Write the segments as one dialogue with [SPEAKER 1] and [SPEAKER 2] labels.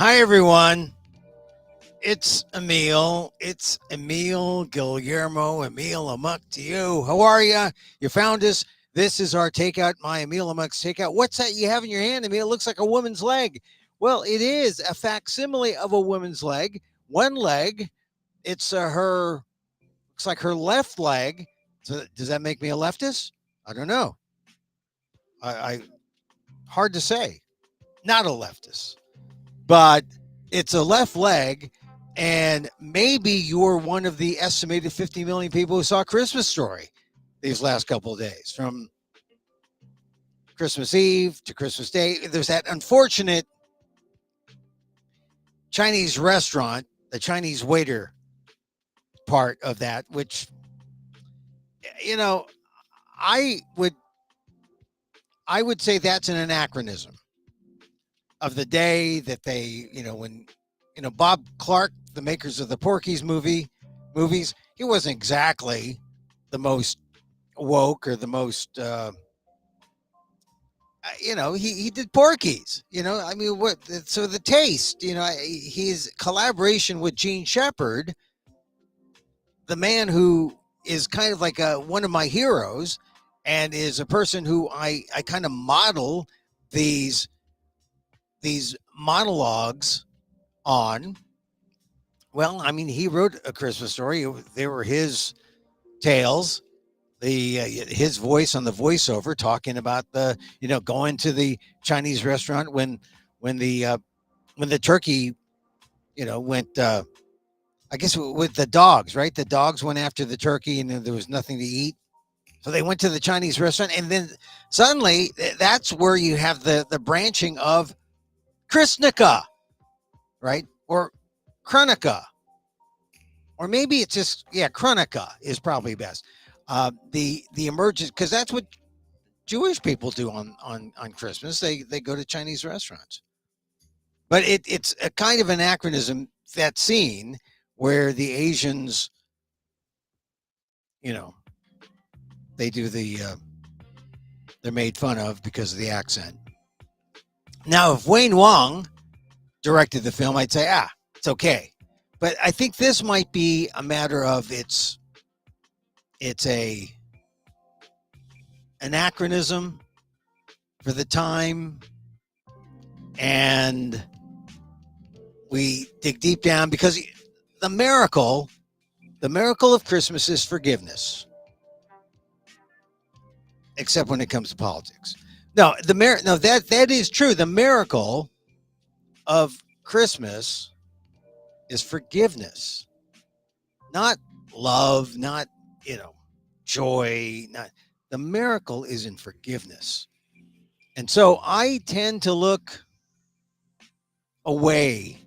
[SPEAKER 1] Hi, everyone. It's Emil. It's Emil Guillermo, Emil Amok to you. How are you? You found us. This is our Takeout, my Emil Amok's Takeout. What's that you have in your hand, Emil? It looks like a woman's leg. Well, it is a facsimile of a woman's leg. One leg. It's looks like her left leg. So does that make me a leftist? I don't know. I hard to say. Not a leftist. But it's a left leg, and maybe you're one of the estimated 50 million people who saw Christmas Story these last couple of days, from Christmas Eve to Christmas Day. There's that unfortunate Chinese restaurant, the Chinese waiter part of that, which, you know, I would say that's an anachronism of the day that they, when, Bob Clark, the makers of the Porky's movies, he wasn't exactly the most woke or the most, he did Porky's, I mean, so the taste, his collaboration with Gene Shepherd, the man who is kind of like one of my heroes and is a person who I kind of model these monologues on. Well, I mean, he wrote A Christmas Story. They were his tales, his voice on the voiceover talking about going to the Chinese restaurant when the turkey, went, I guess with the dogs, right? The dogs went after the turkey and there was nothing to eat. So they went to the Chinese restaurant, and then suddenly that's where you have the branching of Chrunnakah, right? Or Chrunnakah. Or maybe it's just, Chrunnakah is probably best. The emergence, because that's what Jewish people do on Christmas. They go to Chinese restaurants. But it's a kind of anachronism, that scene where the Asians, they do they're made fun of because of the accent. Now, if Wayne Wong directed the film, I'd say, it's okay. But I think this might be a matter of it's a anachronism for the time, and we dig deep down because the miracle of Christmas is forgiveness, except when it comes to politics. No, that is true. The miracle of Christmas is forgiveness, not love, not, joy. Not, the miracle is in forgiveness. And so I tend to look away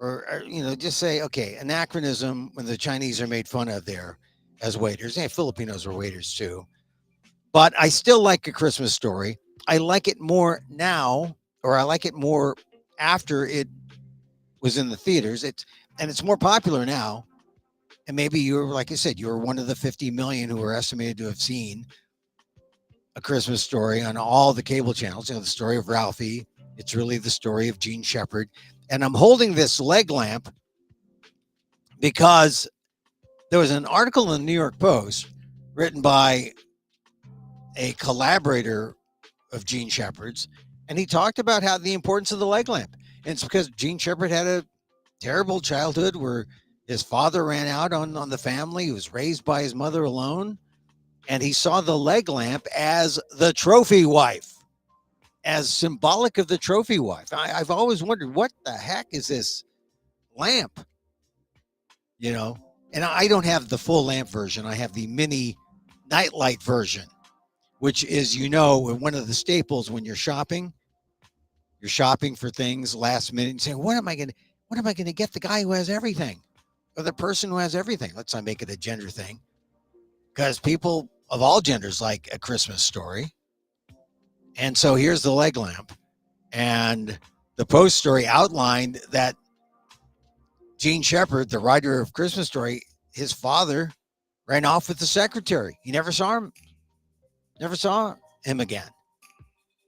[SPEAKER 1] or just say, okay, anachronism when the Chinese are made fun of there as waiters. And Filipinos are waiters too. But I still like A Christmas Story. I like it more now, or I like it more after it was in the theaters. It's more popular now. And maybe you're, like I said, you're one of the 50 million who are estimated to have seen A Christmas Story on all the cable channels. The story of Ralphie. It's really the story of Gene Shepherd. And I'm holding this leg lamp because there was an article in the New York Post written by a collaborator of Gene Shepherd's, and he talked about how the importance of the leg lamp. And it's because Gene Shepherd had a terrible childhood where his father ran out on the family. He was raised by his mother alone. And he saw the leg lamp as the trophy wife, as symbolic of the trophy wife. I've always wondered, what the heck is this lamp? And I don't have the full lamp version. I have the mini nightlight version, which is, one of the staples when you're shopping. You're shopping for things last minute and saying, what am I going to get the guy who has everything, or the person who has everything? Let's not make it a gender thing, because people of all genders like A Christmas Story. And so here's the leg lamp. And the Post story outlined that Gene Shepherd, the writer of Christmas Story, his father ran off with the secretary. He never saw him again.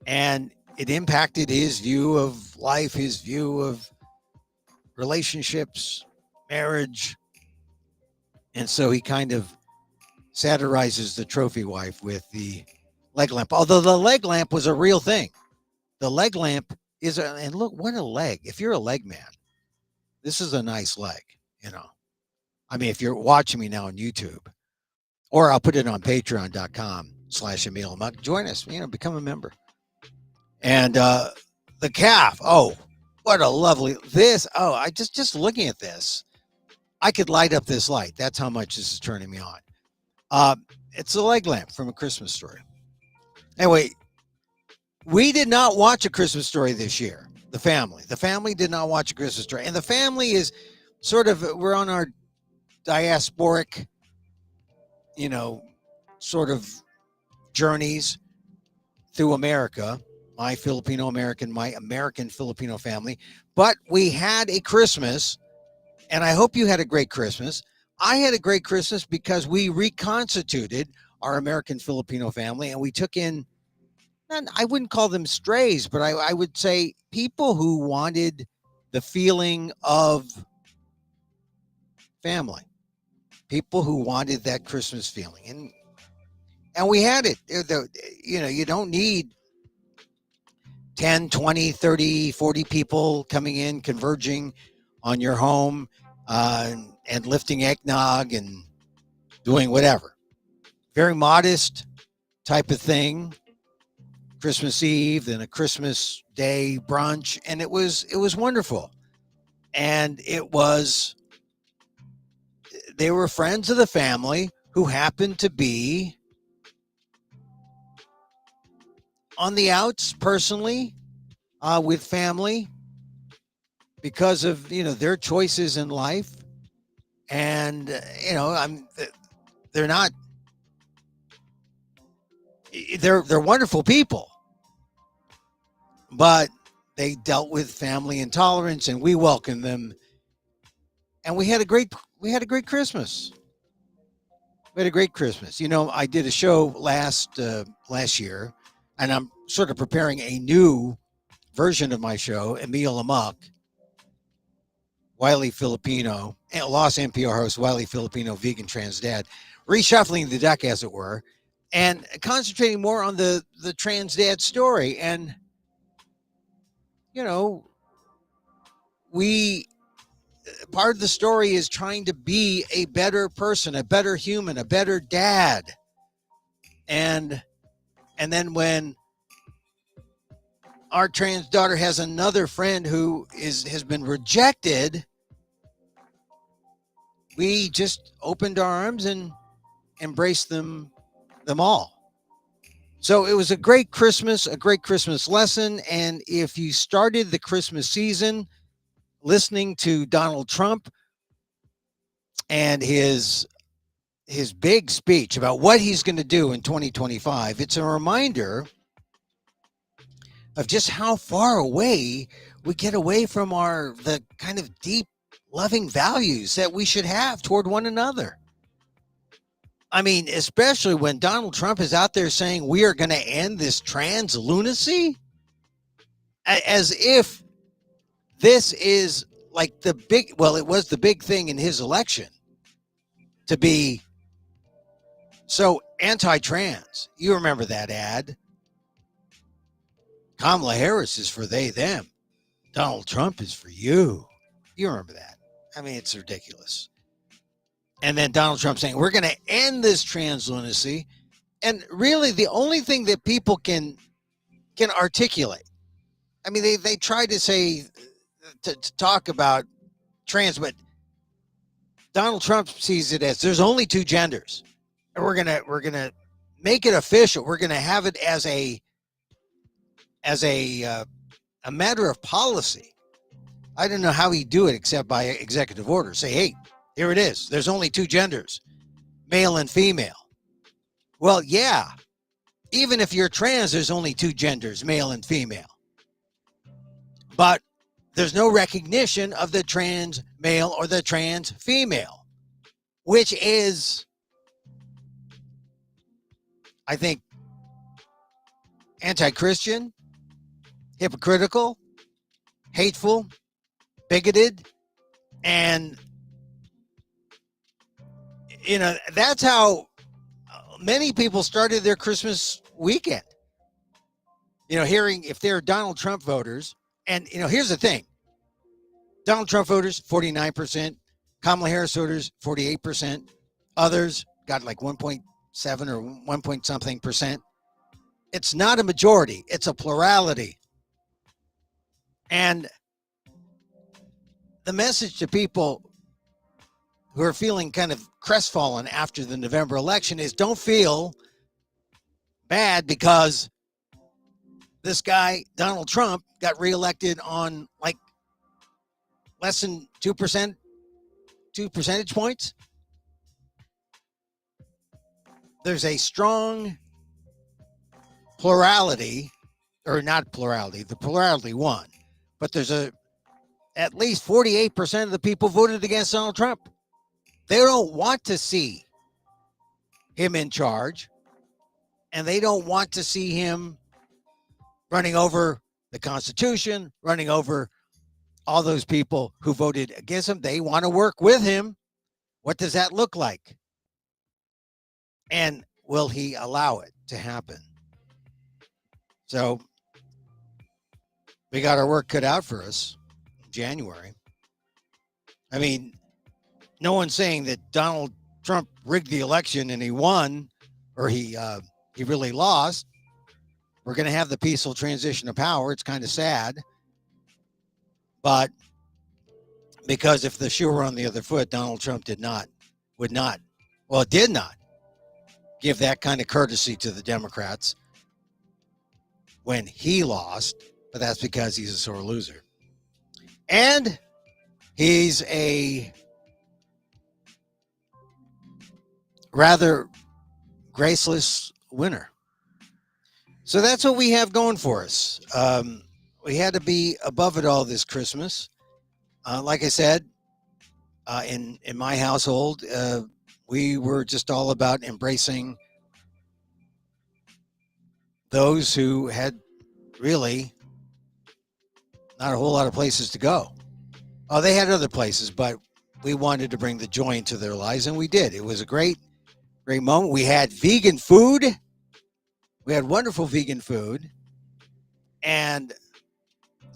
[SPEAKER 1] And it impacted his view of life, his view of relationships, marriage. And so he kind of satirizes the trophy wife with the leg lamp. Although the leg lamp was a real thing. The leg lamp is and look, what a leg. If you're a leg man, this is a nice leg, you know. I mean, if you're watching me now on YouTube, or I'll put it on patreon.com/Emil Amok. Join us, become a member. And the calf, oh, what a lovely, I just looking at this, I could light up this light. That's how much this is turning me on. It's a leg lamp from A Christmas Story. Anyway, we did not watch A Christmas Story this year. The family did not watch A Christmas Story. And the family is sort of, we're on our diasporic, sort of journeys through America, my Filipino American, my American Filipino family. But we had a Christmas, and I hope you had a great Christmas. I had a great Christmas because we reconstituted our American Filipino family, and we took in, and I wouldn't call them strays, but I would say people who wanted the feeling of family, people who wanted that Christmas feeling. And we had it. You don't need 10, 20, 30, 40 people coming in, converging on your home and lifting eggnog and doing whatever. Very modest type of thing. Christmas Eve, then a Christmas Day brunch, and it was wonderful. And they were friends of the family who happened to be on the outs personally with family because of their choices in life, and they're wonderful people, but they dealt with family intolerance, and we welcomed them, and we had a great Christmas. We had a great Christmas. I did a show last year, and I'm sort of preparing a new version of my show, Emil Amok, wily Filipino, lost NPR host, wily Filipino vegan trans dad, reshuffling the deck, as it were, and concentrating more on the trans dad story. And, part of the story is trying to be a better person, a better human, a better dad. And then when our trans daughter has another friend who has been rejected, we just opened our arms and embraced them all. So it was a great Christmas lesson. And if you started the Christmas season listening to Donald Trump and his big speech about what he's going to do in 2025, it's a reminder of just how far away we get away from the kind of deep, loving values that we should have toward one another. I mean, especially when Donald Trump is out there saying we are going to end this trans lunacy, as if this is like it was the big thing in his election to be so anti-trans. You remember that ad? Kamala Harris is for they, them. Donald Trump is for you. You remember that? I mean, it's ridiculous. And then Donald Trump saying, we're going to end this trans lunacy. And really, the only thing that people can articulate, I mean, they try to say, to talk about trans, but Donald Trump sees it as there's only two genders. And we're gonna make it official. We're gonna have it as a matter of policy. I don't know how he'd do it except by executive order. Say, hey, here it is. There's only two genders, male and female. Well, yeah. Even if you're trans, there's only two genders, male and female. But there's no recognition of the trans male or the trans female, which is, I think, anti-Christian, hypocritical, hateful, bigoted, And, that's how many people started their Christmas weekend. Hearing if they're Donald Trump voters. And, here's the thing. Donald Trump voters, 49%. Kamala Harris voters, 48%. Others got like 1.7 or 1 point something percent. It's not a majority. It's a plurality. And the message to people who are feeling kind of crestfallen after the November election is don't feel bad because this guy, Donald Trump, got reelected on like less than 2%, 2 percentage points. There's a strong plurality, or not plurality, the plurality won, but there's at least 48% of the people voted against Donald Trump. They don't want to see him in charge, and they don't want to see him running over the Constitution, running over all those people who voted against him. They want to work with him. What does that look like? And will he allow it to happen? So we got our work cut out for us in January. I mean, no one's saying that Donald Trump rigged the election and he won, or he really lost. We're going to have the peaceful transition of power. It's kind of sad. But because if the shoe were on the other foot, Donald Trump did not give that kind of courtesy to the Democrats when he lost, but that's because he's a sore loser. And he's a rather graceless winner. So that's what we have going for us. We had to be above it all this Christmas. Like I said, in my household, we were just all about embracing those who had really not a whole lot of places to go. Oh, they had other places, but we wanted to bring the joy into their lives, and we did. It was a great moment. We had vegan food. We had wonderful vegan food. And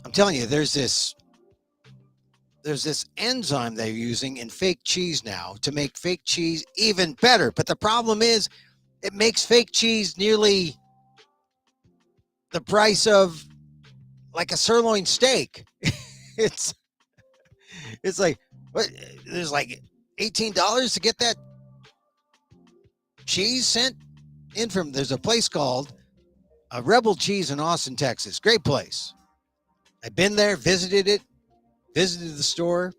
[SPEAKER 1] I'm telling you, there's this enzyme they're using in fake cheese now to make fake cheese even better. But the problem is it makes fake cheese nearly the price of like a sirloin steak. It's like, what? There's like $18 to get that cheese sent in from, there's a place called Rebel Cheese in Austin, Texas. Great place. I've been there, visited the store,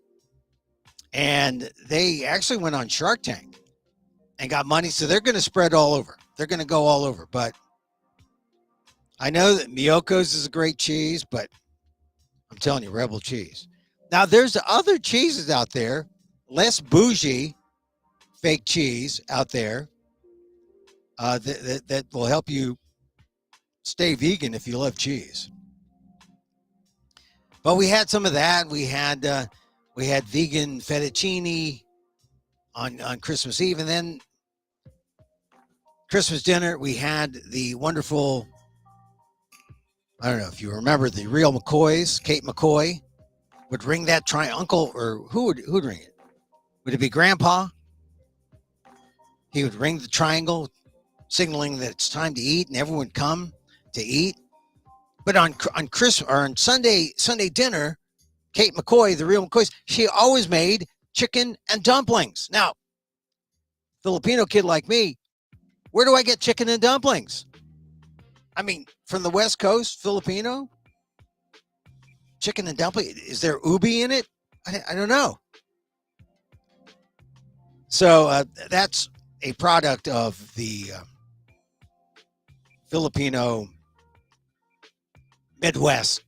[SPEAKER 1] and they actually went on Shark Tank and got money. So they're going to spread all over. They're going to go all over. But I know that Miyoko's is a great cheese, but I'm telling you, Rebel Cheese. Now, there's other cheeses out there, less bougie fake cheese out there that will help you stay vegan if you love cheese. But we had some of that. We had vegan fettuccine on Christmas Eve, and then Christmas dinner we had the wonderful. I don't know if you remember the real McCoys. Kate McCoy would ring that uncle, or who would ring it? Would it be Grandpa? He would ring the triangle, signaling that it's time to eat, and everyone would come to eat. But on Christmas or on Sunday dinner, Kate McCoy, the real McCoys, she always made chicken and dumplings. Now, Filipino kid like me, where do I get chicken and dumplings? I mean, from the West Coast, Filipino, chicken and dumpling. Is there ubi in it? I don't know. So that's a product of the Filipino Midwest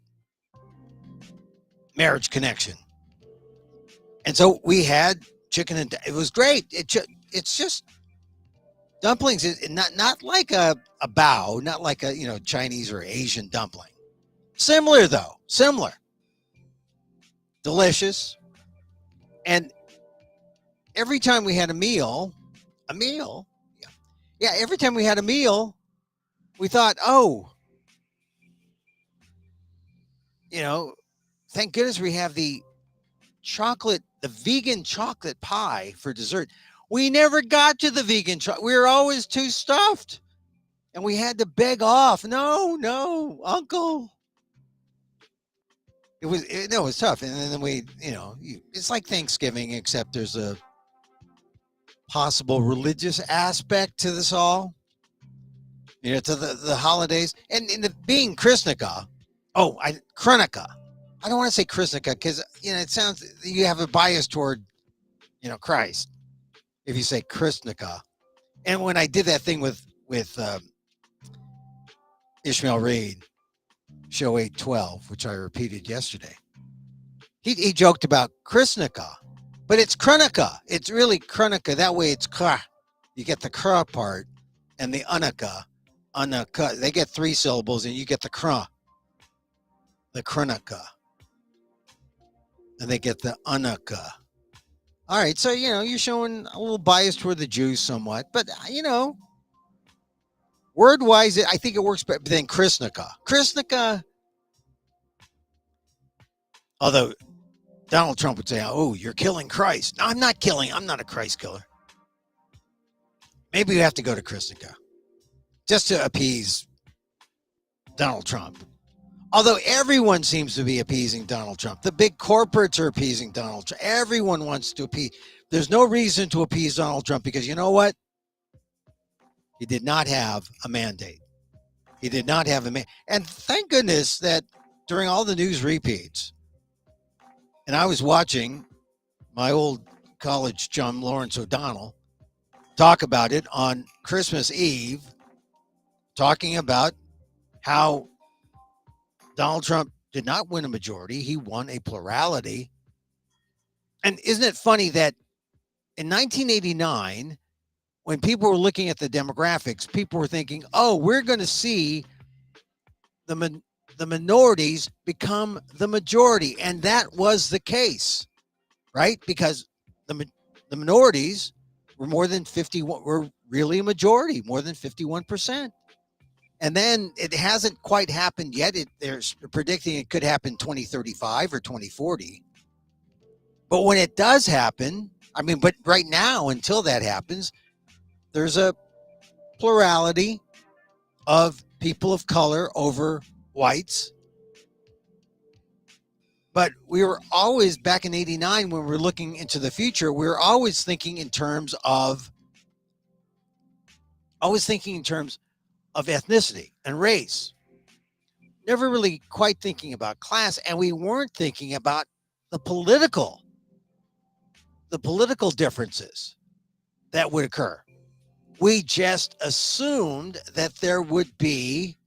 [SPEAKER 1] marriage connection. And so we had chicken and it was great. It's just dumplings, not like a bao, not like a Chinese or Asian dumpling. Similar though, delicious. And every time we had a meal, yeah, every time we had a meal, we thought, oh, thank goodness we have the vegan chocolate pie for dessert. We never got to the vegan chocolate. We were always too stuffed. And we had to beg off. No, uncle. It was tough. And then it's like Thanksgiving, except there's a possible religious aspect to this all, to the holidays. And being Chrunnakah. Chrunnakah. I don't want to say Chrunnakah because, it sounds, you have a bias toward, Christ if you say Chrunnakah. And when I did that thing with Ishmael Reed, show 812, which I repeated yesterday, he joked about Chrunnakah, but it's Chrunnakah. It's really Chrunnakah. That way it's kra. You get the kra part and the unaka. They get 3 syllables and you get the kra. The Chrunnakah. And they get the unaka. All right, so, you're showing a little bias toward the Jews somewhat, but, word-wise, I think it works better than Chrunnakah. Chrunnakah, although Donald Trump would say, oh, you're killing Christ. No, I'm not a Christ killer. Maybe we have to go to Chrunnakah just to appease Donald Trump. Although everyone seems to be appeasing Donald Trump. The big corporates are appeasing Donald Trump. Everyone wants to appease. There's no reason to appease Donald Trump because you know what? He did not have a mandate. He did not have a mandate. And thank goodness that during all the news repeats, and I was watching my old college John Lawrence O'Donnell talk about it on Christmas Eve, talking about how Donald Trump did not win a majority. He won a plurality. And isn't it funny that in 1989, when people were looking at the demographics, people were thinking, oh, we're going to see the minorities become the majority. And that was the case, right? Because the minorities were more than 51, were really a majority, more than 51%. And then it hasn't quite happened yet. They're predicting it could happen 2035 or 2040. But when it does happen, but right now, until that happens, there's a plurality of people of color over whites. But we were always, back in 89, when we were looking into the future, we were always thinking in terms of ethnicity and race, never really quite thinking about class, and we weren't thinking about the political differences that would occur. We just assumed that there would be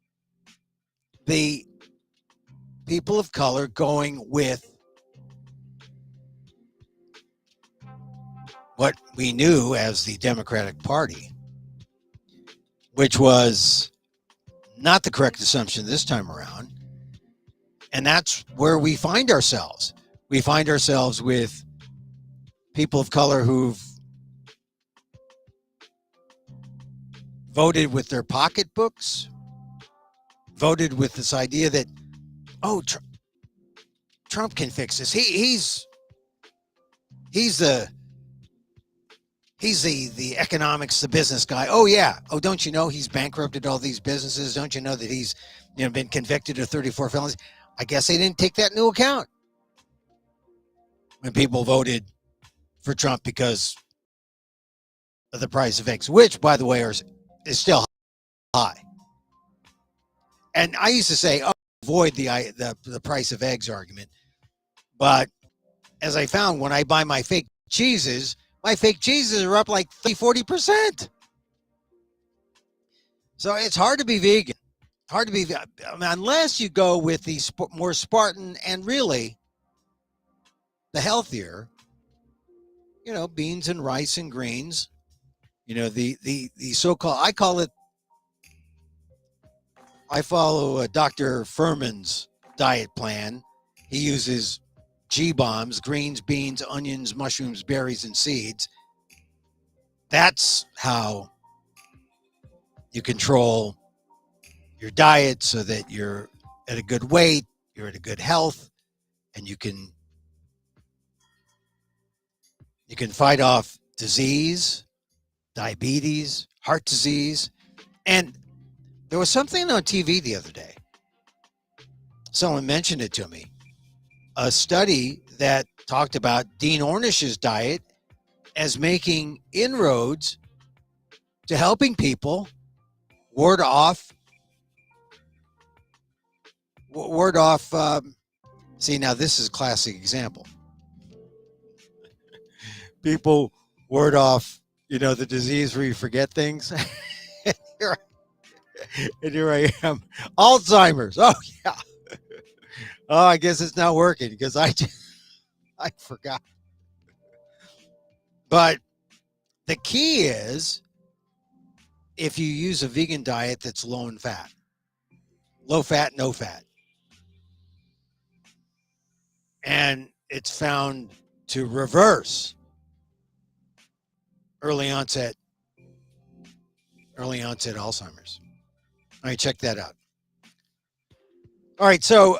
[SPEAKER 1] the people of color going with what we knew as the Democratic Party, which was not the correct assumption this time around. And that's where we find ourselves. We find ourselves with people of color who've voted with their pocketbooks, voted with this idea that, oh, Trump can fix this. He's the economics, the business guy. Oh yeah. Oh, don't you know he's bankrupted all these businesses? Don't you know that he's been convicted of 34 felonies? I guess they didn't take that into account when people voted for Trump because of the price of eggs, which, by the way, is still high. And I used to say, oh, avoid the price of eggs argument. But as I found, when I buy my fake cheeses are up like 40%. So it's hard to be vegan. Unless you go with the more Spartan and really the healthier, beans and rice and greens, the so-called, I follow Dr. Furman's diet plan. He uses G-bombs, greens, beans, onions, mushrooms, berries, and seeds. That's how you control your diet so that you're at a good weight, you're at a good health, and you can fight off disease, diabetes, heart disease. And there was something on TV the other day. Someone mentioned it to me. A study that talked about Dean Ornish's diet as making inroads to helping people ward off. See, now this is a classic example. People ward off, the disease where you forget things. and here I am, Alzheimer's. Oh yeah. Oh, I guess it's not working because I forgot. But the key is if you use a vegan diet that's low in fat, low fat, no fat. And it's found to reverse early onset Alzheimer's. All right, check that out. All right, so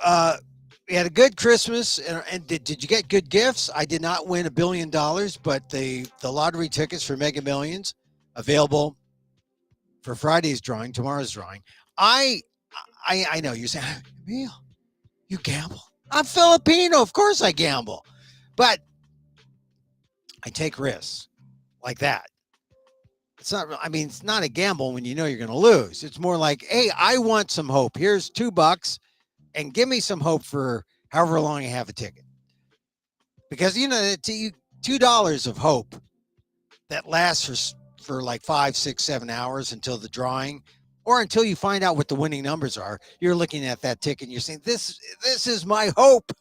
[SPEAKER 1] we had a good Christmas, and did you get good gifts? I did not win $1 billion, but the lottery tickets for Mega Millions available for Friday's drawing, tomorrow's drawing. I know you're saying, Emil, you gamble. I'm Filipino, of course I gamble, but I take risks like that. It's not a gamble when you know you're going to lose. It's more like, hey, I want some hope. Here's $2 and give me some hope for however long I have a ticket. Because, $2 of hope that lasts for like 5, 6, 7 hours until the drawing or until you find out what the winning numbers are. You're looking at that ticket and you're saying, this is my hope.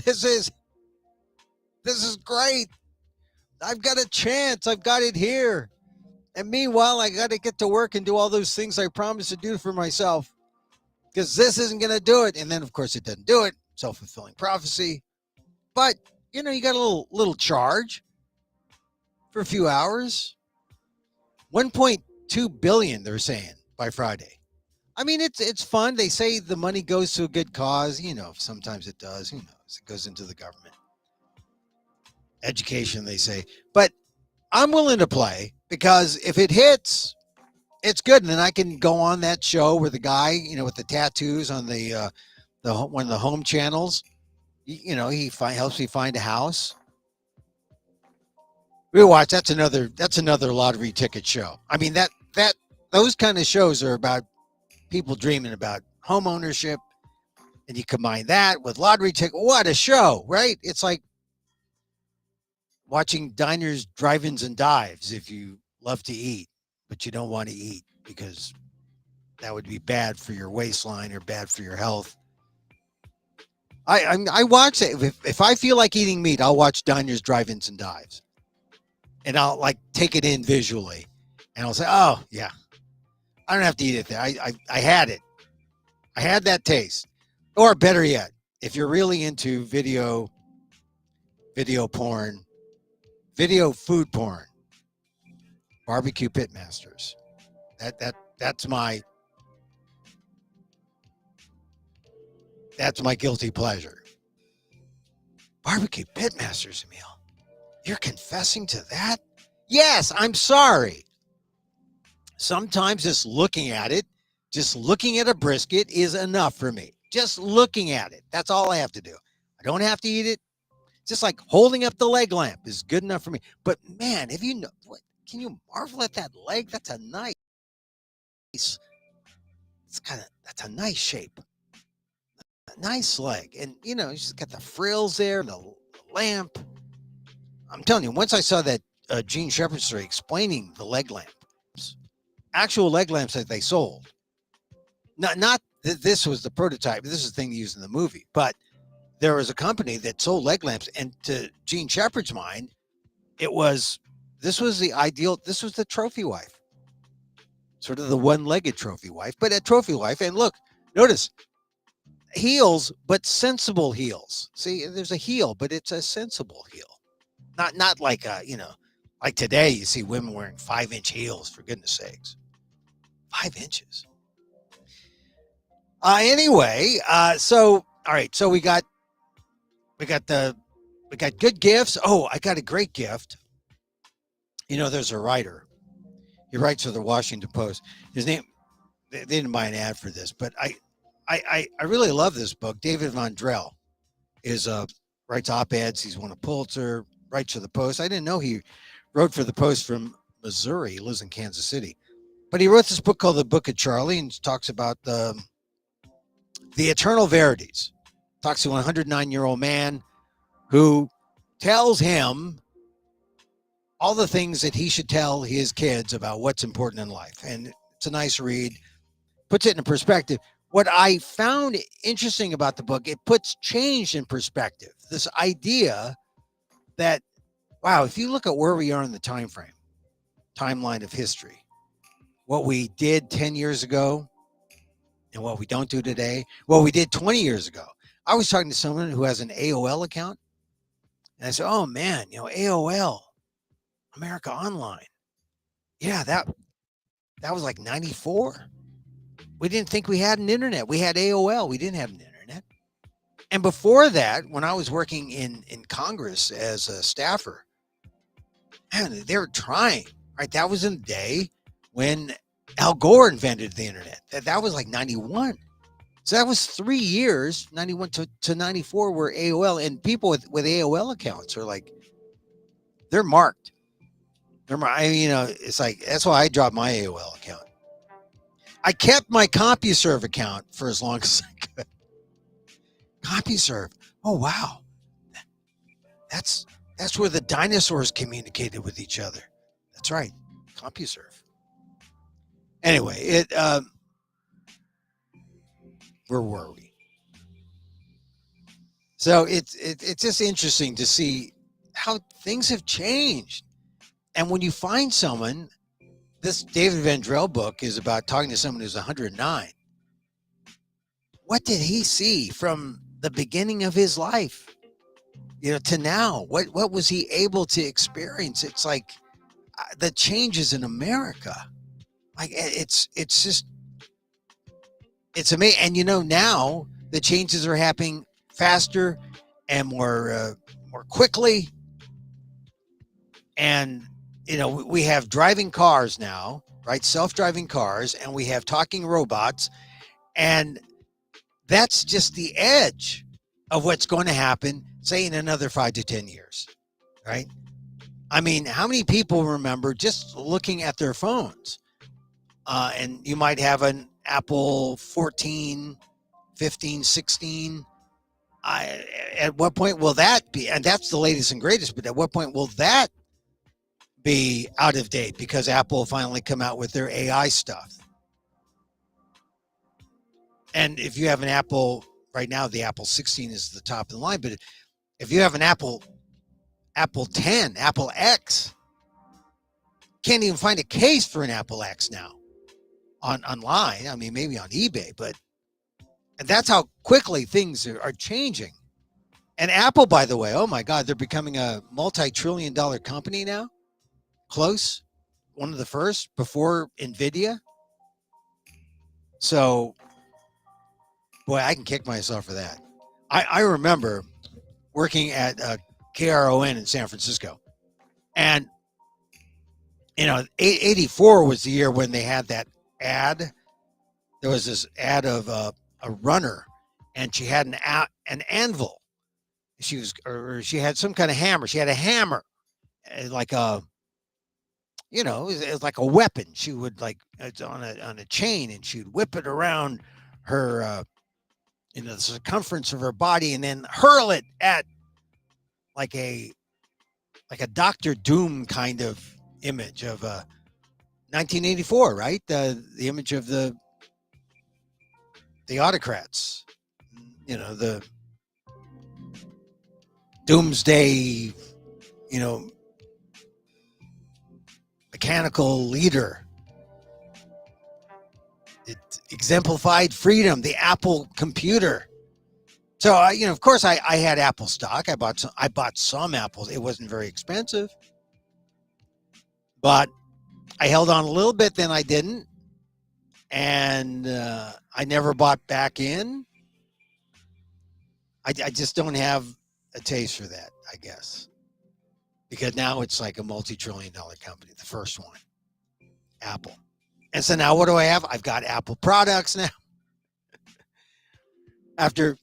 [SPEAKER 1] This is great. I've got a chance. I've got it here. And meanwhile, I got to get to work and do all those things I promised to do for myself because this isn't going to do it. And then, of course, it doesn't do it. Self-fulfilling prophecy. But, you got a little charge for a few hours. 1.2 billion, they're saying, by Friday. I mean, it's fun. They say the money goes to a good cause. Sometimes it does. Who knows? It goes into the government. Education, they say. But I'm willing to play because if it hits, it's good. And then I can go on that show where the guy, with the tattoos on the one of the home channels, he helps me find a house. We watch. That's another lottery ticket show. I mean, those kind of shows are about people dreaming about home ownership, and you combine that with lottery ticket. What a show, right? It's like watching diners, drive-ins, and dives if you love to eat, but you don't want to eat because that would be bad for your waistline or bad for your health. I watch it. If I feel like eating meat, I'll watch diners, drive-ins, and dives. And I'll take it in visually. And I'll say, oh, yeah, I don't have to eat it there. I had it. I had that taste. Or better yet, if you're really into video porn, video food porn, barbecue pitmasters. That's my guilty pleasure. Barbecue pitmasters, Emil. You're confessing to that? Yes, I'm sorry. Sometimes just looking at a brisket is enough for me. Just looking at it. That's all I have to do. I don't have to eat it. Just like holding up the leg lamp is good enough for me. But man, can you marvel at that leg? That's a nice shape. A nice leg. And she's got the frills there, the lamp. I'm telling you, once I saw that Gene Shepherd story explaining the leg lamps, actual leg lamps that they sold. Not that this was the prototype. This is the thing they used in the movie. But there was a company that sold leg lamps, and to Gene Shepherd's mind, this was the ideal. This was the trophy wife, sort of the one-legged trophy wife, but a trophy wife. And look, notice heels, but sensible heels. See, there's a heel, but it's a sensible heel. Not like like today you see women wearing 5-inch heels, for goodness sakes. 5 inches. Anyway, so all right, so we got good gifts. Oh, I got a great gift. There's a writer. He writes for the Washington Post. His name, they didn't buy an ad for this, but I really love this book. David Vondrell is writes op-eds. He's won a Pulitzer, writes for the Post. I didn't know he wrote for the Post from Missouri. He lives in Kansas City. But he wrote this book called The Book of Charlie and talks about the eternal verities. Talks to a 109-year-old man who tells him all the things that he should tell his kids about what's important in life. And it's a nice read. Puts it in perspective. What I found interesting about the book, it puts change in perspective. This idea that, wow, if you look at where we are in the timeline of history, what we did 10 years ago and what we don't do today, what we did 20 years ago. I was talking to someone who has an AOL account, and I said, oh, man, AOL, America Online. Yeah, that was like 94. We didn't think we had an internet. We had AOL. We didn't have an internet. And before that, when I was working in Congress as a staffer, man, they were trying, right? That was in the day when Al Gore invented the internet. That was like 91. So that was 3 years, 91 to 94, were AOL. And people with AOL accounts are like, they're marked. It's like, that's why I dropped my AOL account. I kept my CompuServe account for as long as I could. CompuServe. Oh, wow. That's where the dinosaurs communicated with each other. That's right. CompuServe. Anyway, where were we? So it's just interesting to see how things have changed. And when you find someone, this David Vondrell book is about talking to someone who's 109. What did he see from the beginning of his life, to now? What was he able to experience? It's like the changes in America. Like it's amazing. And now the changes are happening faster and more quickly. And we have driving cars now, right? Self-driving cars, and we have talking robots, and that's just the edge of what's going to happen, say, in another 5 to 10 years, right? I mean, how many people remember just looking at their phones? And you might have an Apple 14, 15, 16. At what point will that be? And that's the latest and greatest, but at what point will that be out of date because Apple finally come out with their AI stuff? And if you have an Apple right now, the Apple 16 is the top of the line. But if you have an Apple 10, Apple X, can't even find a case for an Apple X now online. I mean, maybe on eBay, and that's how quickly things are changing. And Apple, by the way, oh my God, they're becoming a multi-trillion-dollar company now. Close, one of the first before NVIDIA. So, boy, I can kick myself for that. I remember working at KRON in San Francisco, and 84 was the year when they had that ad. There was this ad of a runner, and she had an anvil. She had some kind of hammer. She had a hammer, like a. It was like a weapon. She would it's on a chain, and she'd whip it around her, the circumference of her body, and then hurl it at like a Dr. Doom kind of image of 1984, right? The image of the autocrats, the doomsday, mechanical leader. It exemplified freedom, the Apple computer. So of course, I had Apple stock. I bought some apples. It wasn't very expensive, but I held on a little bit. Then I didn't, and I never bought back in. I just don't have a taste for that, I guess, because now it's like a multi-trillion-dollar company. The first one, Apple, and so now what do I have? I've got Apple products now. After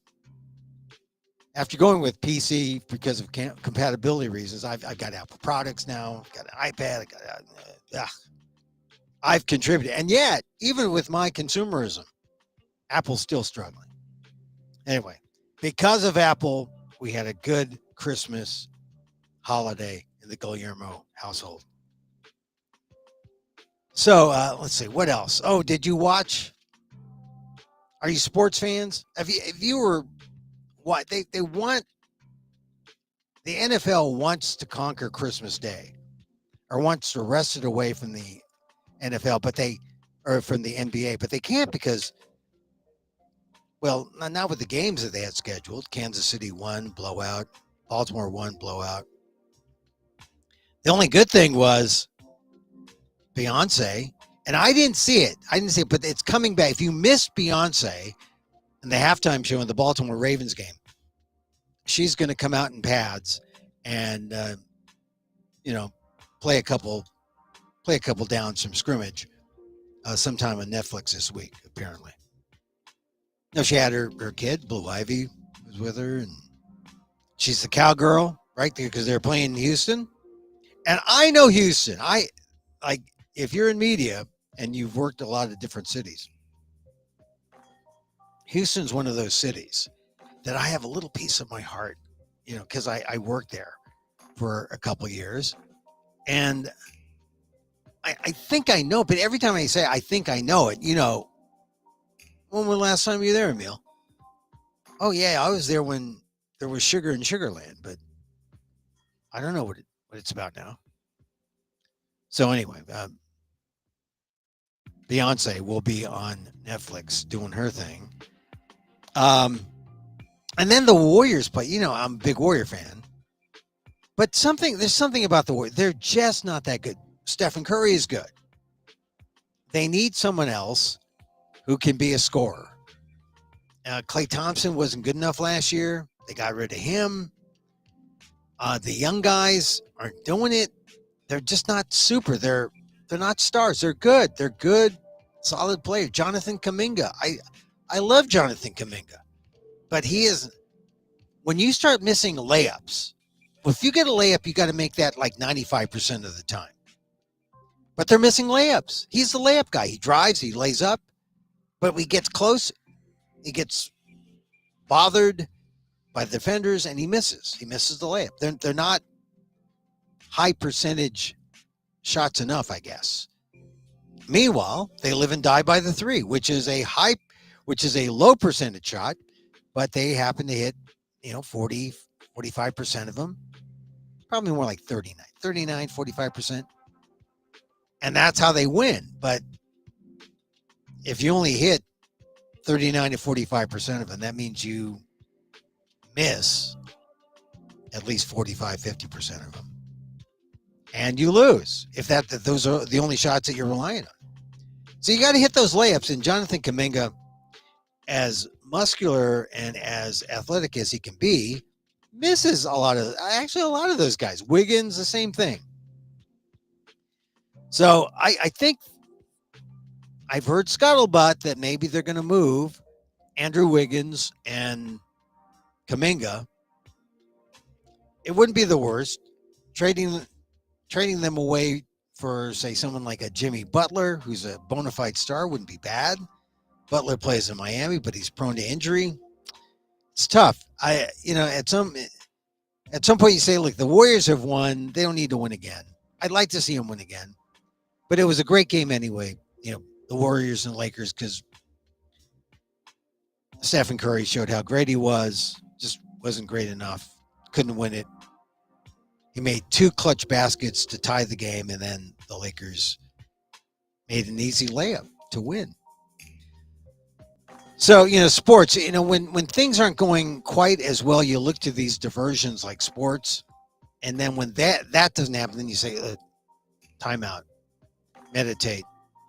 [SPEAKER 1] going with PC because of compatibility reasons, I've got Apple products now. I've got an iPad. I've contributed, and yet, even with my consumerism, Apple's still struggling. Anyway, because of Apple, we had a good Christmas holiday in the Guillermo household. So let's see, what else? Oh, did you watch? Are you sports fans? If you were, what they want, the NFL wants to conquer Christmas Day, or wants to wrest it away from the NFL, or from the NBA, but they can't because, well, not with the games that they had scheduled. Kansas City won, blowout. Baltimore won, blowout. The only good thing was Beyonce, and I didn't see it. But it's coming back. If you missed Beyonce in the halftime show in the Baltimore Ravens game, she's going to come out in pads and play a couple downs from scrimmage sometime on Netflix this week, apparently. No, she had her kid, Blue Ivy, was with her, and she's the cowgirl, right? Because they're playing in Houston. And I know Houston. If you're in media and you've worked a lot of different cities, Houston's one of those cities that I have a little piece of my heart, because I worked there for a couple of years. And I think I know, but every time I say I think I know it, when was the last time you were there, Emil? Oh, yeah, I was there when there was sugar in Sugarland, but I don't know what it's about now. So anyway, Beyonce will be on Netflix doing her thing. And then the Warriors play. I'm a big Warrior fan. But there's something about the Warriors. They're just not that good. Stephen Curry is good. They need someone else who can be a scorer. Klay Thompson wasn't good enough last year. They got rid of him. The young guys aren't doing it. They're just not super. They're not stars. They're good. They're good, solid players. Jonathan Kuminga. I love Jonathan Kuminga. But he is, when you start missing layups, if you get a layup, you got to make that like 95% of the time. But they're missing layups. He's the layup guy. He drives, he lays up, but when he gets close, he gets bothered by the defenders and he misses. He misses the layup. They're not high percentage shots enough, I guess. Meanwhile, they live and die by the three, which is a low percentage shot, but they happen to hit, 40, 45% of them. Probably more like 39, 45%. And that's how they win. But if you only hit 39 to 45% of them, that means you miss at least 45, 50% of them. And you lose if those are the only shots that you're relying on. So you got to hit those layups. And Jonathan Kuminga, as muscular and as athletic as he can be, misses a lot of those guys. Wiggins, the same thing. So I think I've heard scuttlebutt that maybe they're going to move Andrew Wiggins and Kuminga. It wouldn't be the worst. Trading them away for, say, someone like a Jimmy Butler, who's a bona fide star, wouldn't be bad. Butler plays in Miami, but he's prone to injury. It's tough. At some point you say, look, the Warriors have won. They don't need to win again. I'd like to see them win again. But it was a great game anyway, the Warriors and Lakers, because Stephen Curry showed how great he was. Just wasn't great enough. Couldn't win it. He made 2 clutch baskets to tie the game, and then the Lakers made an easy layup to win. So, sports, when things aren't going quite as well, you look to these diversions like sports. And then when that doesn't happen, then you say, time out, meditate,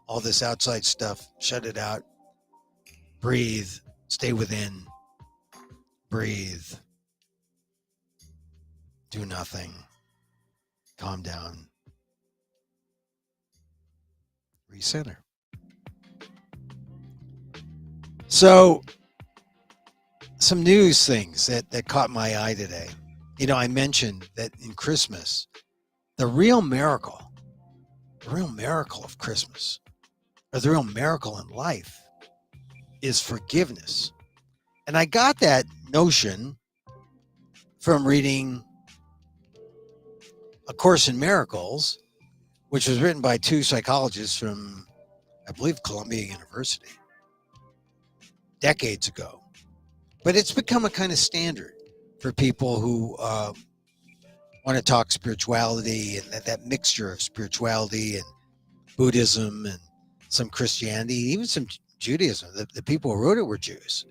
[SPEAKER 1] all this outside stuff, shut it out, breathe, stay within, breathe, do nothing, calm down, recenter. So, some news things that caught my eye today. I mentioned that in Christmas, the real miracle of Christmas, or the real miracle in life, is forgiveness. And I got that notion from reading A Course in Miracles, which was written by two psychologists from, I believe, Columbia University decades ago. But it's become a kind of standard for people who want to talk spirituality and that mixture of spirituality and Buddhism and some Christianity, even some Judaism. The people who wrote it were Jews.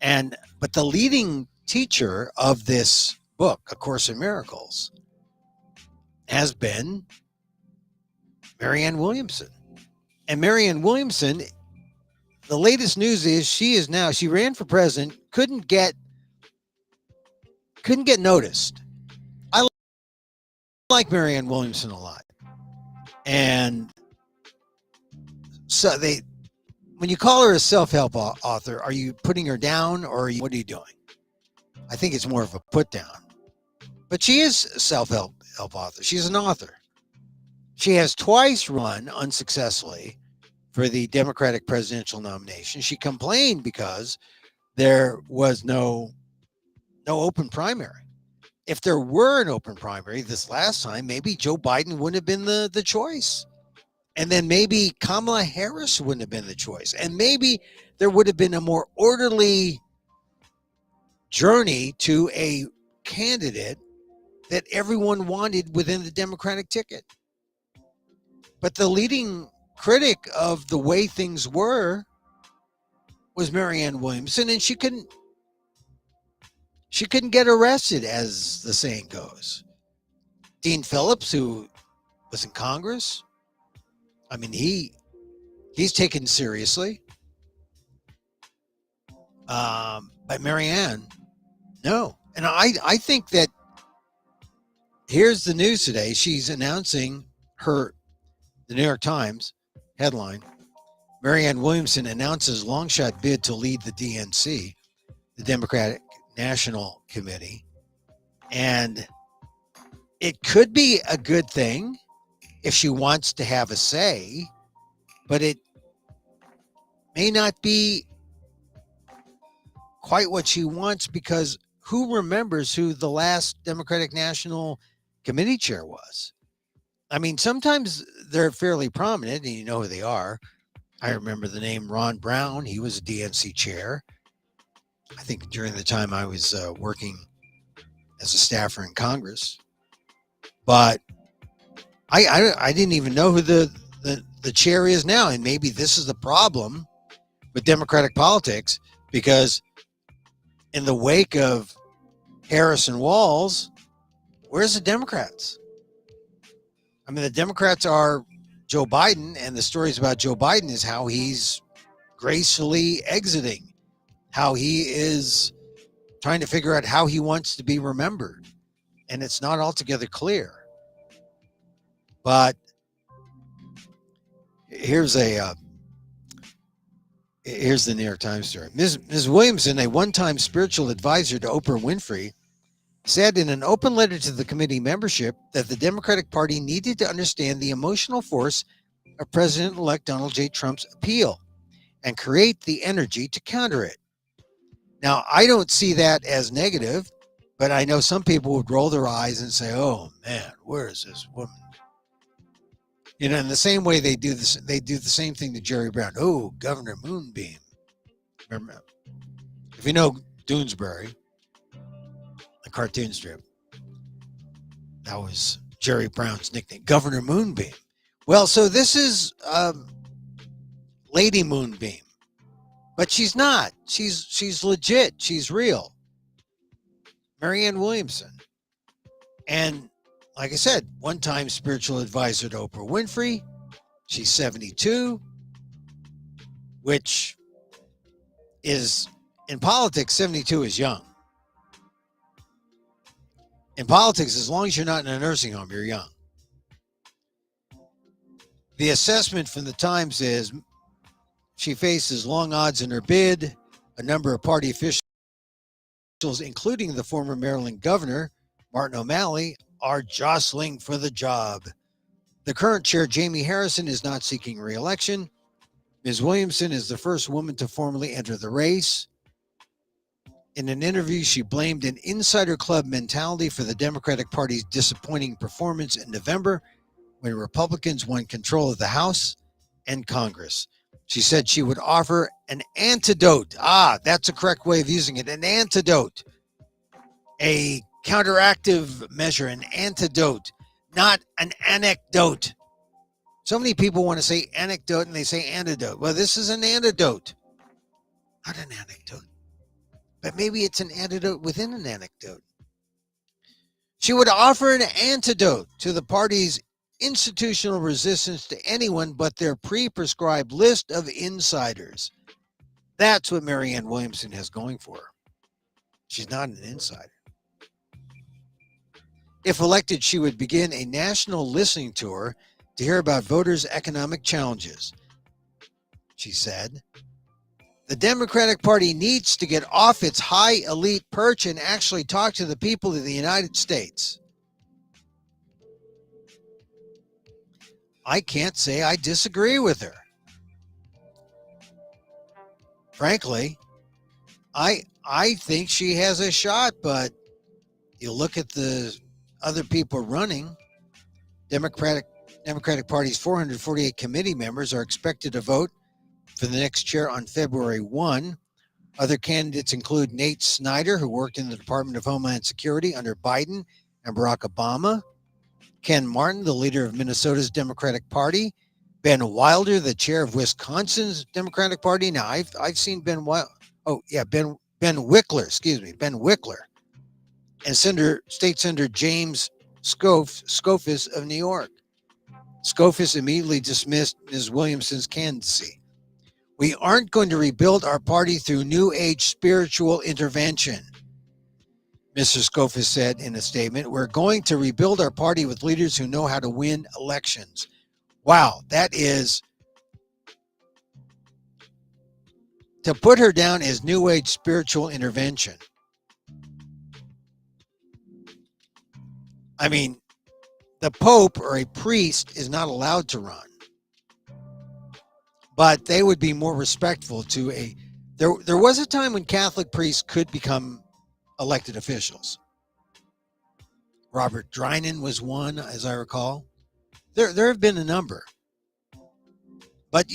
[SPEAKER 1] But the leading teacher of this book, A Course in Miracles, has been Marianne Williamson. And Marianne Williamson, the latest news is she ran for president, couldn't get noticed. I like Marianne Williamson a lot. And so when you call her a self-help author, are you putting her down, or what are you doing? I think it's more of a put down. But she is a self-help author. She's an author. She has twice run unsuccessfully for the Democratic presidential nomination. She complained because there was no open primary. If there were an open primary this last time, maybe Joe Biden wouldn't have been the choice. And then maybe Kamala Harris wouldn't have been the choice. And maybe there would have been a more orderly journey to a candidate that everyone wanted within the Democratic ticket. But the leading critic of the way things were was Marianne Williamson, and she couldn't get arrested, as the saying goes. Dean Phillips, who was in Congress, I mean, he's taken seriously. But Marianne, no. And I think that here's the news today. She's announcing the New York Times headline, Marianne Williamson announces long shot bid to lead the DNC, the Democratic National Committee. And it could be a good thing if she wants to have a say, but it may not be quite what she wants, because who remembers who the last Democratic National Committee chair was? I mean, sometimes they're fairly prominent and you know who they are. I remember the name Ron Brown. He was a DNC chair, I think, during the time I was working as a staffer in Congress. But I didn't even know who the chair is now. And maybe this is the problem with Democratic politics, because in the wake of Harris and Walz, where's the Democrats? I mean, the Democrats are Joe Biden, and the stories about Joe Biden is how he's gracefully exiting, how he is trying to figure out how he wants to be remembered. And it's not altogether clear. But here's the New York Times story. Ms. Williamson, a one-time spiritual advisor to Oprah Winfrey, said in an open letter to the committee membership that the Democratic Party needed to understand the emotional force of President-elect Donald J. Trump's appeal and create the energy to counter it. Now, I don't see that as negative, but I know some people would roll their eyes and say, oh, man, where is this woman? In the same way they do this, they do the same thing to Jerry Brown. Oh, Governor Moonbeam. Remember, if you know Doonesbury, a cartoon strip, that was Jerry Brown's nickname, Governor Moonbeam. Well, so this is Lady Moonbeam. But she's not. She's legit. She's real. Marianne Williamson. And like I said, one-time spiritual advisor to Oprah Winfrey. She's 72, which is, in politics, 72 is young. In politics, as long as you're not in a nursing home, you're young. The assessment from the Times is she faces long odds in her bid. A number of party officials, including the former Maryland governor, Martin O'Malley, are jostling for the job. The current chair, Jamie Harrison, is not seeking re-election. Ms. Williamson is the first woman to formally enter the race. In an interview, she blamed an insider club mentality for the Democratic Party's disappointing performance in November when Republicans won control of the House and Congress. She said she would offer an antidote. That's a correct way of using it. An antidote. A counteractive measure, an antidote, not an anecdote. So many people want to say anecdote and they say antidote. Well, this is an antidote, not an anecdote. But maybe it's an antidote within an anecdote. She would offer an antidote to the party's institutional resistance to anyone but their pre-prescribed list of insiders. That's what Marianne Williamson has going for her. She's not an insider. If elected, she would begin a national listening tour to hear about voters' economic challenges. She said, the Democratic Party needs to get off its high elite perch and actually talk to the people of the United States. I can't say I disagree with her. Frankly, I think she has a shot, but you look at the other people running. Democratic Party's 448 committee members are expected to vote for the next chair on February 1. Other candidates include Nate Snyder, who worked in the Department of Homeland Security under Biden and Barack Obama, Ken Martin, the leader of Minnesota's Democratic Party, Ben Wilder, the chair of Wisconsin's Democratic Party. Now, I've seen Ben Wickler, and State Senator James Skoufis of New York. Skoufis immediately dismissed Ms. Williamson's candidacy. We aren't going to rebuild our party through New Age spiritual intervention, Mr. Skoufis said in a statement. We're going to rebuild our party with leaders who know how to win elections. Wow, that is, to put her down as New Age spiritual intervention. I mean, the Pope or a priest is not allowed to run, but they would be more respectful to a. There was a time when Catholic priests could become elected officials. Robert Drinan was one, as I recall. There have been a number, but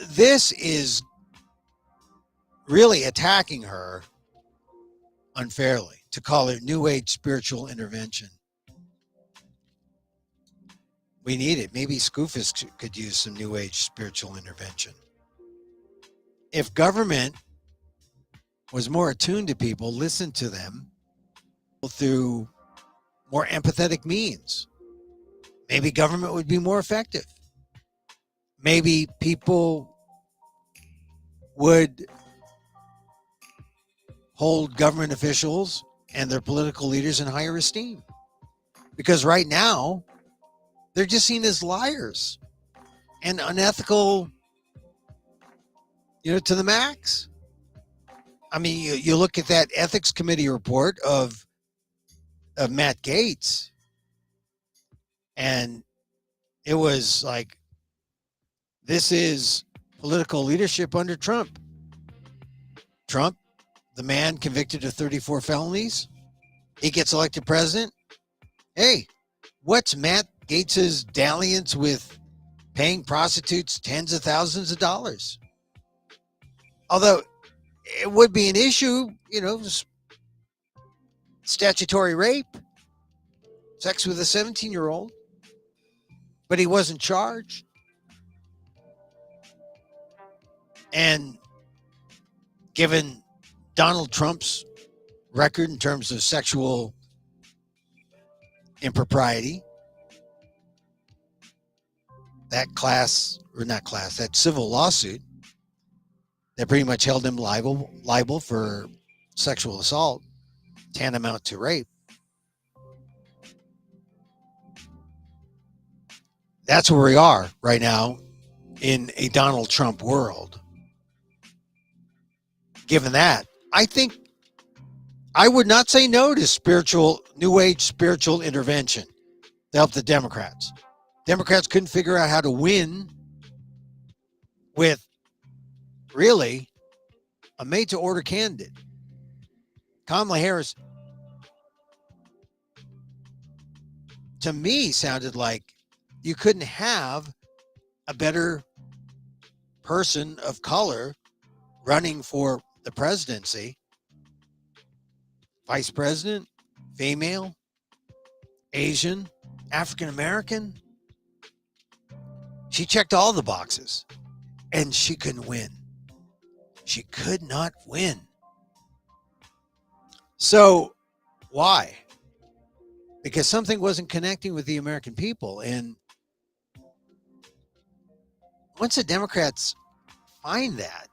[SPEAKER 1] this is really attacking her unfairly to call it New Age spiritual intervention. We need it. Maybe Skoufis could use some New Age spiritual intervention. If government was more attuned to people, listened to them through more empathetic means, maybe government would be more effective. Maybe people would hold government officials and their political leaders in higher esteem. Because right now, they're just seen as liars and unethical, to the max. I mean, you look at that ethics committee report of Matt Gaetz, and it was like, this is political leadership under Trump. Trump, the man convicted of 34 felonies, he gets elected president. Hey, what's Matt Gaetz's dalliance with paying prostitutes tens of thousands of dollars? Although it would be an issue, statutory rape, sex with a 17-year-old, but he wasn't charged. And given Donald Trump's record in terms of sexual impropriety, that civil lawsuit that pretty much held him liable for sexual assault, tantamount to rape. That's where we are right now in a Donald Trump world. Given that, I think I would not say no to new age spiritual intervention to help the Democrats. Democrats couldn't figure out how to win with really a made to order candidate. Kamala Harris, to me, sounded like you couldn't have a better person of color running for the presidency. Vice president, female, Asian, African American. She checked all the boxes and she couldn't win. She could not win. So why? Because something wasn't connecting with the American people. And once the Democrats find that,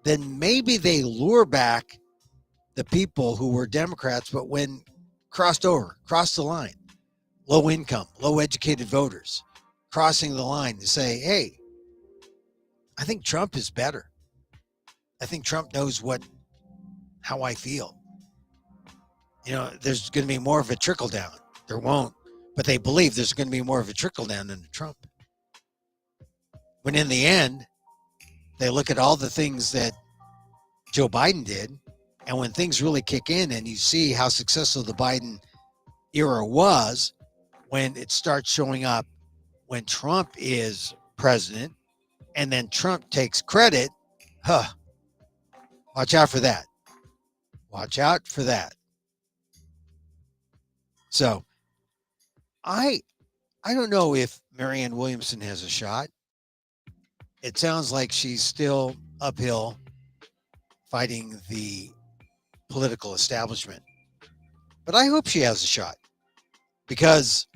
[SPEAKER 1] then maybe they lure back the people who were Democrats, but when crossed the line, low income, low educated voters, crossing the line to say, hey, I think Trump is better. I think Trump knows how I feel. There's going to be more of a trickle down. There won't, but they believe there's going to be more of a trickle down under Trump. When in the end, they look at all the things that Joe Biden did, and when things really kick in and you see how successful the Biden era was, when it starts showing up when Trump is president, and then Trump takes credit, watch out for that. Watch out for that. So I don't know if Marianne Williamson has a shot. It sounds like she's still uphill fighting the political establishment. But I hope she has a shot because,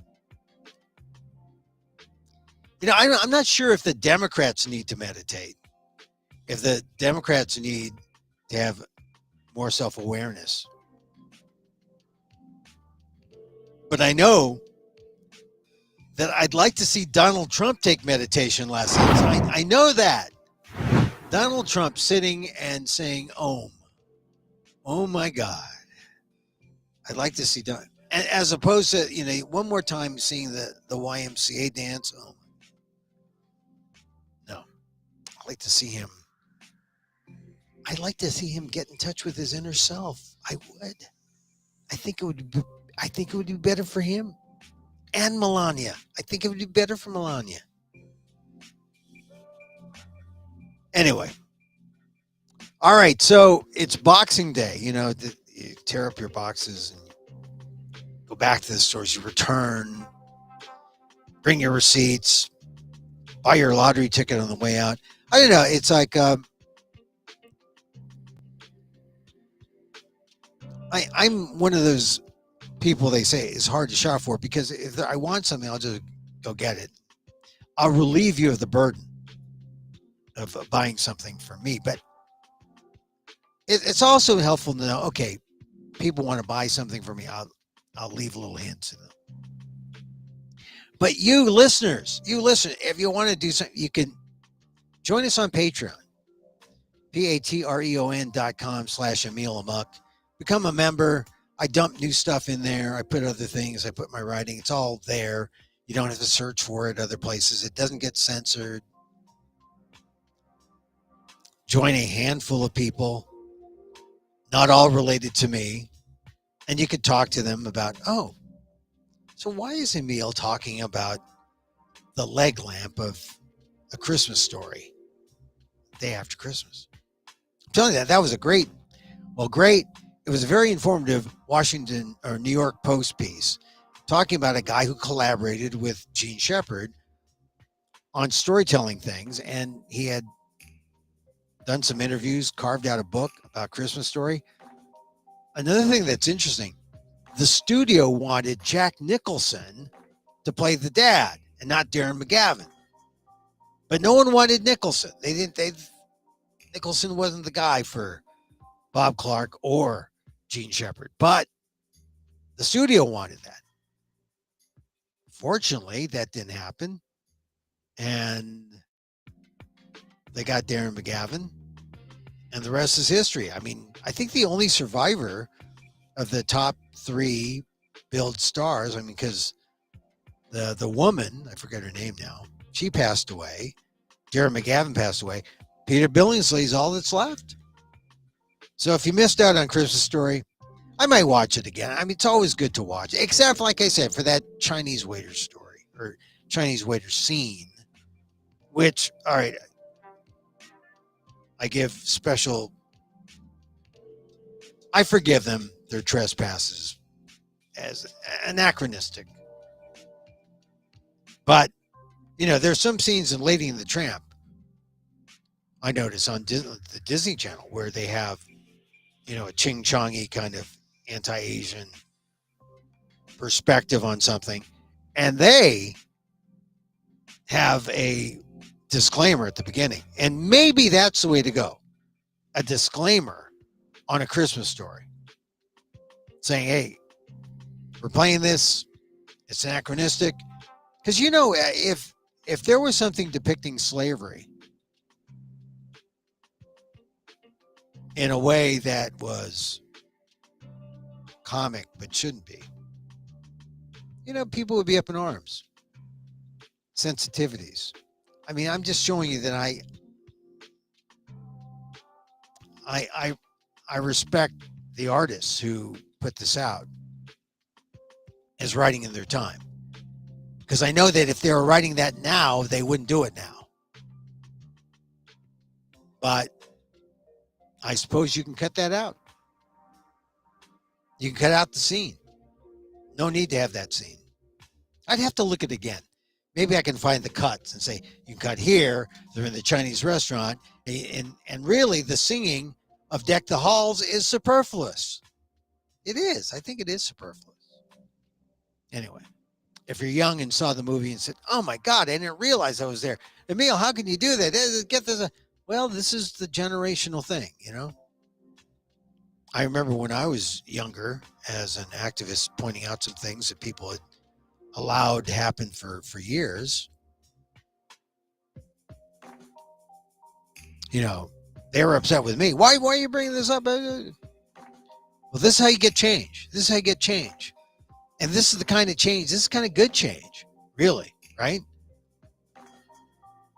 [SPEAKER 1] I'm not sure if the Democrats need to meditate, if the Democrats need to have more self-awareness. But I know that I'd like to see Donald Trump take meditation lessons. I know that. Donald Trump sitting and saying, Om. Oh my God. I'd like to see Donald. As opposed to, one more time seeing the YMCA dance. Oh. No. I'd like to see him. I'd like to see him get in touch with his inner self. I would. I think it would be better for him. And Melania. I think it would be better for Melania. Anyway. All right. So it's Boxing Day. You tear up your boxes and go back to the stores. You return. Bring your receipts. Buy your lottery ticket on the way out. I don't know. It's like I'm one of those people they say is hard to shop for, because if I want something, I'll just go get it. I'll relieve you of the burden of buying something for me. But it's also helpful to know, okay, people want to buy something for me. I'll leave little hints in them. But you listeners, if you want to do something, you can join us on Patreon. patreon.com/Emil Amok. Become a member. I dump new stuff in there. I put other things. I put my writing. It's all there. You don't have to search for it other places. It doesn't get censored. Join a handful of people, not all related to me. And you could talk to them about, so why is Emil talking about the leg lamp of A Christmas Story, day after Christmas? I'm telling you, that was great. It was a very informative Washington or New York Post piece talking about a guy who collaborated with Gene Shepard on storytelling things. And he had done some interviews, carved out a book about Christmas Story. Another thing that's interesting, the studio wanted Jack Nicholson to play the dad and not Darren McGavin. But no one wanted Nicholson. Nicholson wasn't the guy for Bob Clark or Gene Shepard. But the studio wanted that. Fortunately, that didn't happen. And they got Darren McGavin. And the rest is history. I mean, I think the only survivor of the top 3 billed stars, I mean, because the woman, I forget her name now, she passed away. Darren McGavin passed away. Peter Billingsley's all that's left. So if you missed out on Christmas Story, I might watch it again. I mean, it's always good to watch, except, like I said, for that Chinese waiter story or Chinese waiter scene, which, all right, I give special, I forgive them their trespasses as anachronistic. But, you know, there's some scenes in Lady and the Tramp, I notice on the Disney Channel, where they have, you know, a ching-chongy kind of anti-Asian perspective on something. And they have a disclaimer at the beginning. And maybe that's the way to go. A disclaimer on A Christmas Story. Saying, hey, we're playing this. It's anachronistic. Because, you know, if there was something depicting slavery in a way that was comic but shouldn't be, you know, people would be up in arms. Sensitivities. I mean, I'm just showing you that I respect the artists who put this out as writing in their time. Because I know that if they were writing that now, they wouldn't do it now. But I suppose you can cut that out. You can cut out the scene. No need to have that scene. I'd have to look at it again. Maybe I can find the cuts and say, you can cut here, they're in the Chinese restaurant, and really the singing of Deck the Halls is superfluous. It is. I think it is superfluous. Anyway, if you're young and saw the movie and said, oh my God, I didn't realize I was there. Emil, how can you do that? Get this. Well, this is the generational thing, you know? I remember when I was younger as an activist pointing out some things that people had allowed to happen for years. You know, they were upset with me. Why are you bringing this up? Well, this is how you get change. This is how you get change. And this is the kind of change, this is kind of good change, really, right?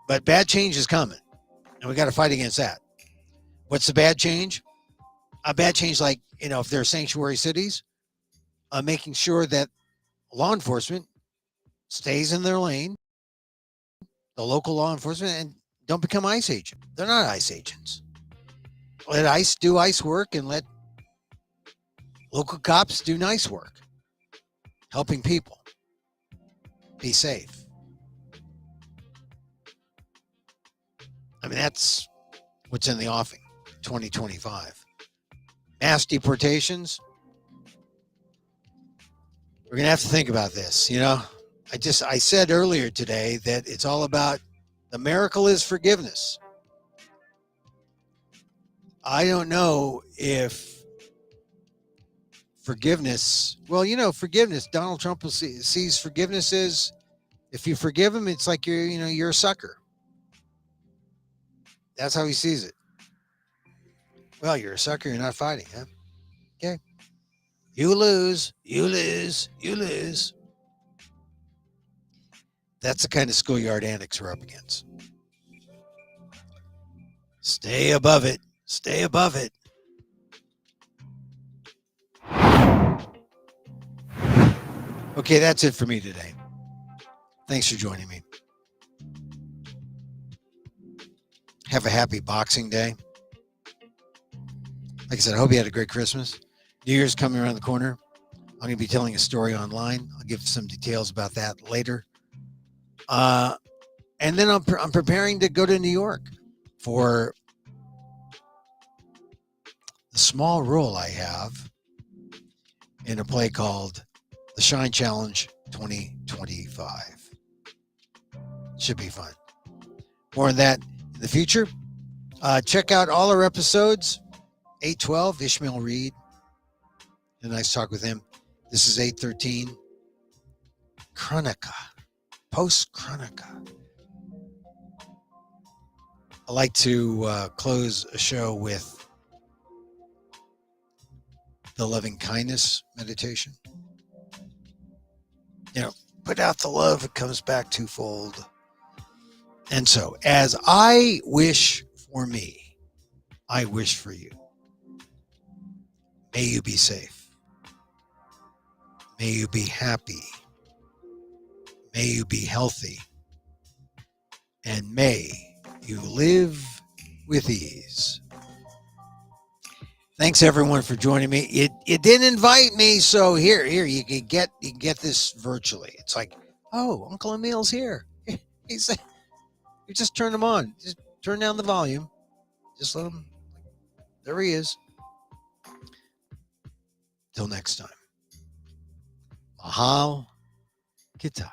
[SPEAKER 1] But bad change is coming, and we got to fight against that. What's the bad change? A bad change, like, you know, if they're sanctuary cities, making sure that law enforcement stays in their lane, the local law enforcement, and don't become ICE agents. They're not ICE agents. Let ICE do ICE work and let local cops do nice work, helping people be safe. I mean, that's what's in the offing, 2025. Mass deportations. We're going to have to think about this. You know, I said earlier today that it's all about the miracle is forgiveness. I don't know if forgiveness, well, you know, forgiveness, Donald Trump sees forgiveness as, if you forgive him, it's like you're a sucker. That's how he sees it. Well, you're a sucker, you're not fighting, huh? Okay. You lose, you lose, you lose. That's the kind of schoolyard antics we're up against. Stay above it. Stay above it. Okay, that's it for me today. Thanks for joining me. Have a happy Boxing Day. Like I said, I hope you had a great Christmas. New Year's coming around the corner. I'm going to be telling a story online. I'll give some details about that later. And then I'm preparing to go to New York for the small role I have in a play called The Shine Challenge 2025. Should be fun. More on that in the future. Check out all our episodes. 812, Ishmael Reed. A nice talk with him. This is 813, Chrunnakah, post Chrunnakah. I like to close a show with the loving kindness meditation. Put out the love, it comes back twofold. And so, as I wish for me, I wish for you. May you be safe. May you be happy. May you be healthy. And may you live with ease. Thanks everyone for joining me. It didn't invite me, so here you can get this virtually. It's like, oh, Uncle Emil's here. He's you just turn him on. Just turn down the volume. Just let him. There he is. Till next time. Mahal Kita.